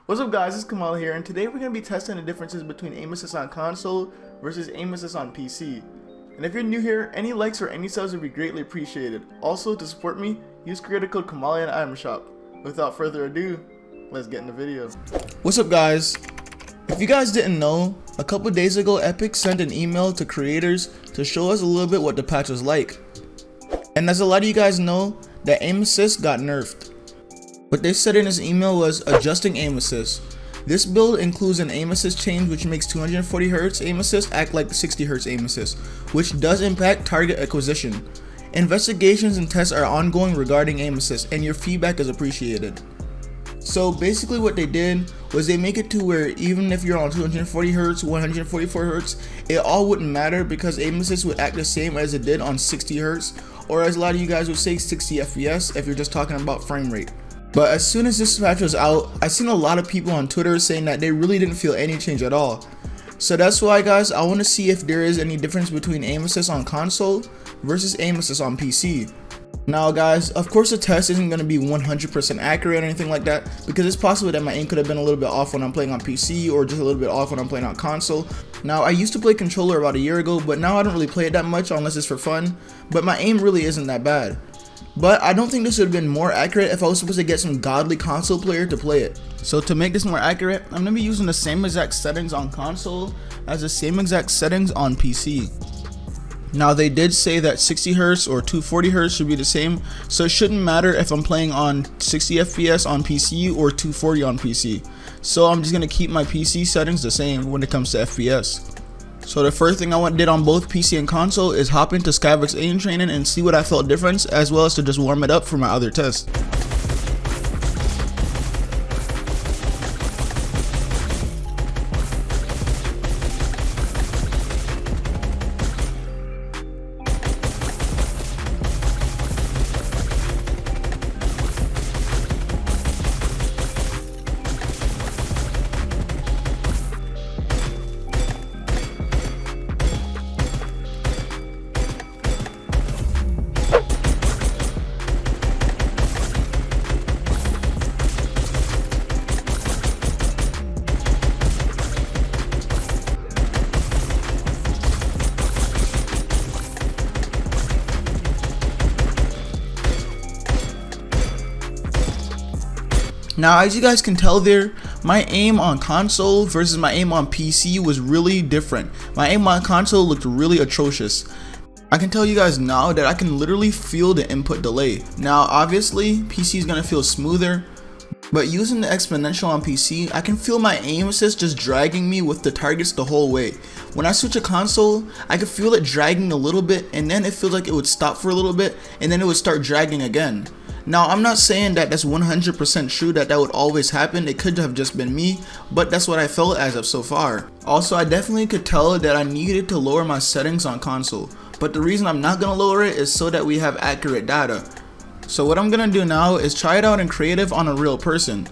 What's up guys, it's Kamahley here, and today we're going to be testing the differences between aim assist on console versus aim assist on PC. And if you're new here, any likes or any subs would be greatly appreciated. Also, to support me, use creator code Kamahley in the item shop. Without further ado, let's get in the video. What's up guys? If you guys didn't know, a couple days ago Epic sent an email to creators to show us a little bit what the patch was like. And as a lot of you guys know, the aim assist got nerfed. What they said in this email was adjusting aim assist. This build includes an aim assist change which makes 240Hz aim assist act like 60Hz aim assist, which does impact target acquisition. Investigations and tests are ongoing regarding aim assist, and your feedback is appreciated. So basically what they did was they make it to where even if you're on 240Hz, 144Hz, it all wouldn't matter because aim assist would act the same as it did on 60Hz, or as a lot of you guys would say 60 FPS if you're just talking about frame rate. But as soon as this patch was out, I seen a lot of people on Twitter saying that they really didn't feel any change at all. So that's why guys, I want to see if there is any difference between aim assist on console versus aim assist on PC. Now guys, of course the test isn't going to be 100% accurate or anything like that, because it's possible that my aim could have been a little bit off when I'm playing on PC or just a little bit off when I'm playing on console. Now I used to play controller about a year ago, but now I don't really play it that much unless it's for fun, but my aim really isn't that bad. But I don't think this would have been more accurate if I was supposed to get some godly console player to play it. So to make this more accurate, I'm going to be using the same exact settings on console as the same exact settings on PC. Now they did say that 60Hz or 240Hz should be the same, so it shouldn't matter if I'm playing on 60 FPS on PC or 240 on PC. So I'm just going to keep my PC settings the same when it comes to FPS. So the first thing I did on both PC and console is hop into Skyvex aim training and see what I felt difference, as well as to just warm it up for my other test. Now as you guys can tell there, my aim on console versus my aim on PC was really different. My aim on console looked really atrocious. I can tell you guys now that I can literally feel the input delay. Now obviously PC is going to feel smoother, but using the exponential on PC, I can feel my aim assist just dragging me with the targets the whole way. When I switch a console, I could feel it dragging a little bit, and then it feels like it would stop for a little bit and then it would start dragging again. Now I'm not saying that that's 100% true that would always happen, it could have just been me, but that's what I felt as of so far. Also, I definitely could tell that I needed to lower my settings on console, but the reason I'm not going to lower it is so that we have accurate data. So what I'm going to do now is try it out in creative on a real person.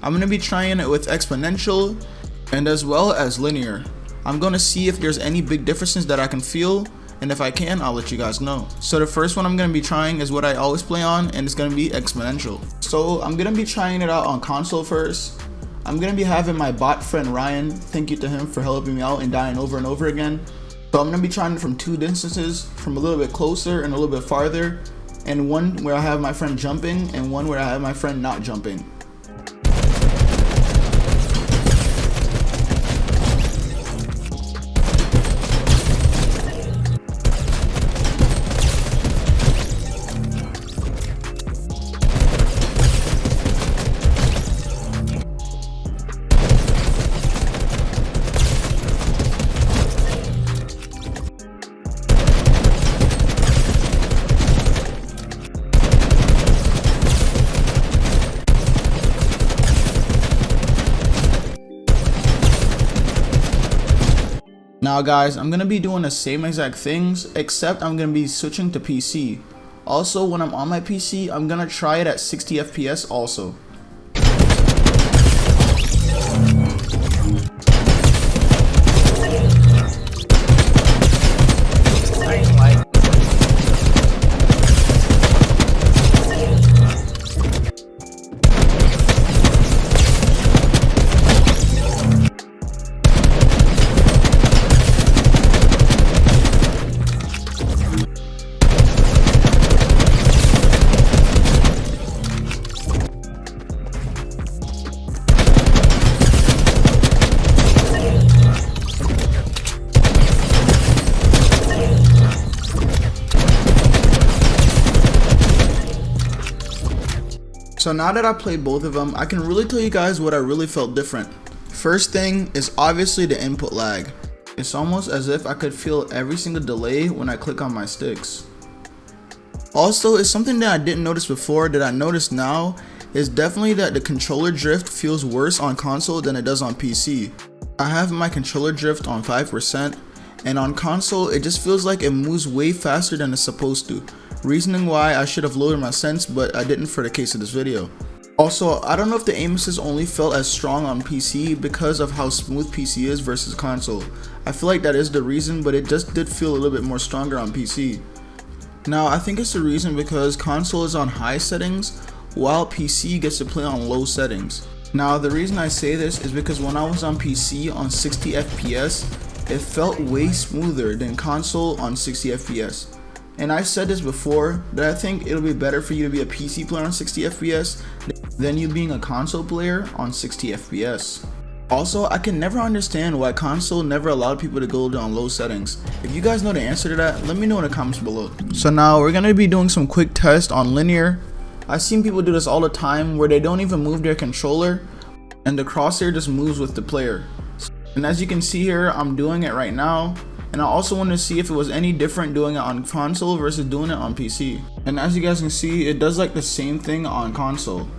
I'm going to be trying it with exponential and as well as linear. I'm going to see if there's any big differences that I can feel, and if I can, I'll let you guys know. So the first one I'm going to be trying is what I always play on, and it's going to be exponential. So I'm going to be trying it out on console first. I'm going to be having my bot friend Ryan, thank you to him for helping me out and dying over and over again. So I'm going to be trying it from two distances, from a little bit closer and a little bit farther, and one where I have my friend jumping and one where I have my friend not jumping. Now guys, I'm going to be doing the same exact things, except I'm going to be switching to PC. Also, when I'm on my PC, I'm going to try it at 60 FPS also. So now that I played both of them, I can really tell you guys what I really felt different. First thing is obviously the input lag. It's almost as if I could feel every single delay when I click on my sticks. Also, it's something that I didn't notice before that I notice now is definitely that the controller drift feels worse on console than it does on PC. I have my controller drift on 5%, and on console it just feels like it moves way faster than it's supposed to. Reasoning why I should have lowered my sense, but I didn't for the case of this video. Also, I don't know if the aim assist only felt as strong on PC because of how smooth PC is versus console. I feel like that is the reason, but it just did feel a little bit more stronger on PC. Now, I think it's the reason because console is on high settings, while PC gets to play on low settings. Now, the reason I say this is because when I was on PC on 60 FPS, it felt way smoother than console on 60 FPS. And I said this before, that I think it'll be better for you to be a PC player on 60 FPS than you being a console player on 60 FPS. Also, I can never understand why console never allowed people to go down low settings. If you guys know the answer to that, let me know in the comments below. So now we're gonna be doing some quick tests on linear. I've seen people do this all the time where they don't even move their controller and the crosshair just moves with the player. And as you can see here, I'm doing it right now. And I also want to see if it was any different doing it on console versus doing it on PC. And as you guys can see, it does like the same thing on console.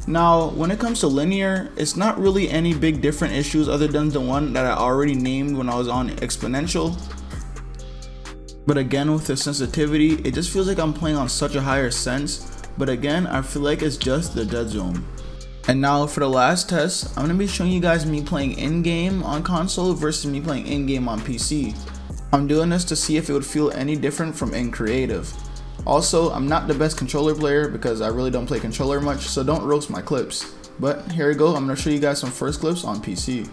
Now, when it comes to linear, it's not really any big different issues other than the one that I already named when I was on exponential. But again, with the sensitivity, it just feels like I'm playing on such a higher sense. But again, I feel like it's just the dead zone. And now for the last test, I'm going to be showing you guys me playing in-game on console versus me playing in-game on PC. I'm doing this to see if it would feel any different from in creative. Also, I'm not the best controller player because I really don't play controller much, so don't roast my clips. But here we go, I'm going to show you guys some first clips on PC.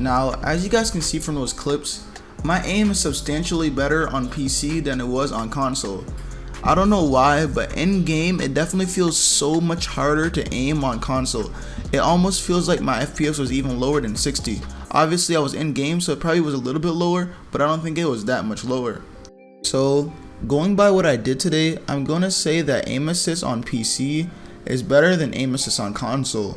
Now, as you guys can see from those clips, my aim is substantially better on PC than it was on console. I don't know why, but in game it definitely feels so much harder to aim on console. It almost feels like my FPS was even lower than 60. Obviously I was in game, so it probably was a little bit lower, but I don't think it was that much lower. So going by what I did today, I'm gonna say that aim assist on PC is better than aim assist on console.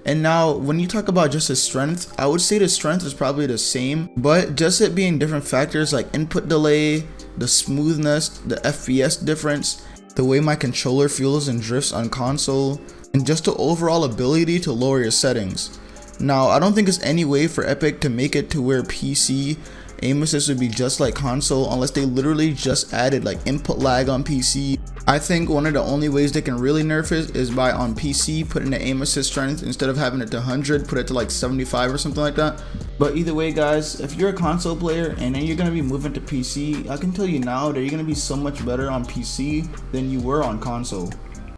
And now when you talk about just the strength, I would say the strength is probably the same, but just it being different factors like input delay, the smoothness, the FPS difference, the way my controller feels and drifts on console, and just the overall ability to lower your settings. Now, I don't think there's any way for Epic to make it to where PC aim assist would be just like console unless they literally just added like input lag on PC. I think one of the only ways they can really nerf it is by on PC putting the aim assist strength, instead of having it to 100, put it to like 75 or something like that. But either way guys, if you're a console player and then you're going to be moving to PC, I can tell you now that you're going to be so much better on PC than you were on console.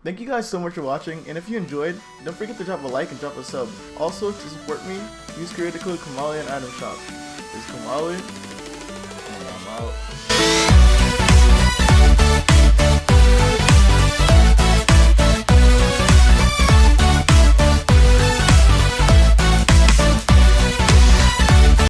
Thank you guys so much for watching, and if you enjoyed, don't forget to drop a like and drop a sub. Also, to support me, use creator code Kamahley and item shop. This is Kamahley, and I'm out.